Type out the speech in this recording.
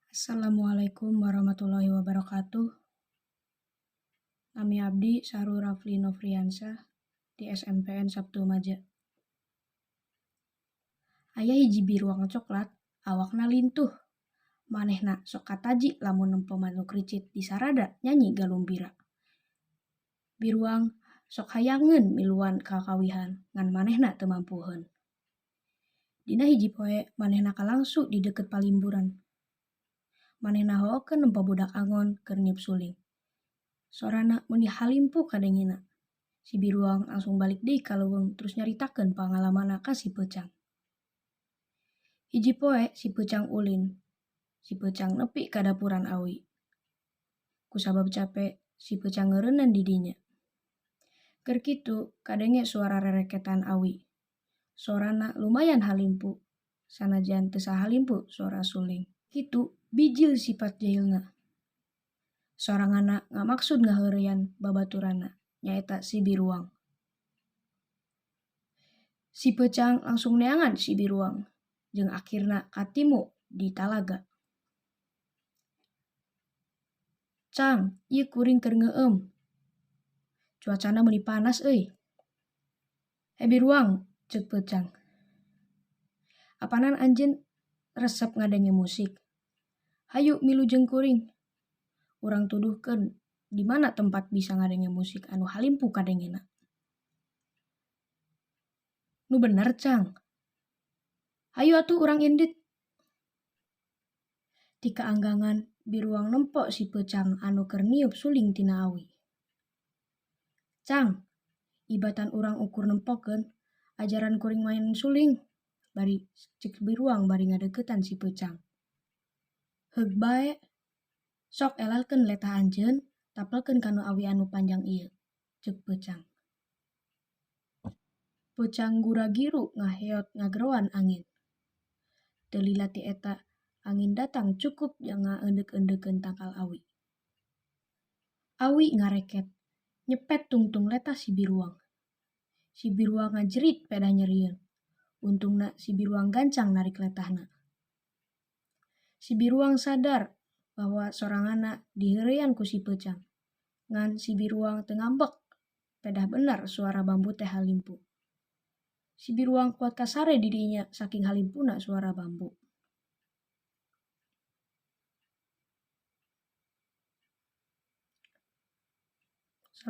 Assalamualaikum warahmatullahi wabarakatuh. Nami abdi Sahrul Rafli Nofriansyah di SMPN Sabtu Maja. Aya hiji biruang coklat, awakna lintuh. Manehna sok kataji lamun nempo manuk ricit di sarada nyanyi galumbira. Biruang sok hayangeun miluan kakawihan ngan manehna teu mampuheun. Dina hiji poe manehna kalangsu di deukeut palimburan. Manehna ho'okeun nempo budak angon keur niup suling. Sorana meni halimpu kadengina. Si biruang langsung balik deui ka leuweung terus nyaritakeun pangalamanna ka si peucang. Hiji poe si peucang ulin. Si peucang nepi ka dapuran awi. Kusabab capek, si peucang ngeureunan di dinya. Keur kitu kadenge suara rereketan awi. Sorana lumayan halimpu. Sanajan teu sahalimpu suara suling. Kitu bijil sifat jahilna. Sorangana ngamaksud ngaheureyan babaturanna, nyaeta si biruang. Si peucang langsung neangan si biruang, jeung akhirna katimu di talaga. "Cang, ieu kuring keur ngeueum. Cuacana meuni panas euy." "He biruang," ceuk peucang. "Apanan anjeun resep ngadenge musik? Hayu milu jeung kuring. Urang tuduhkeun di mana tempat bisa ngadenge musik anu halimpu kadengena." "Nu bener, Cang. Hayu atuh urang indit." Ti kaanggangan biruang nempo si peucang anu keur niup suling tina awi. "Cang, ibatan urang ukur nempokeun ajaran kuring maen suling," bari ceuk biruang bari ngadeuketan si peucang. "Heug bae. Sok elalkeun letah anjeun, tapelkeun kanu awi anu panjang ieu," ceuk peucang. Peucang gura-giru ngaheot ngageroan angin. Teu lila ti eta angin datang cukup ngaeundeuk-eundeukkeun tangkal awi. Awi ngareket, nyepet tungtung letah si biruang. Si biruang ngajerit pedah nyerieun. Untungna si biruang gancang narik letahna. Si biruang sadar bahwa soranganna diheureyan ku si peucang. Ngan si biruang teu ngambek pedah benar suara bambu teh halimpu. Si biruang kuat kasare di dinya saking halimpuna suara bambu.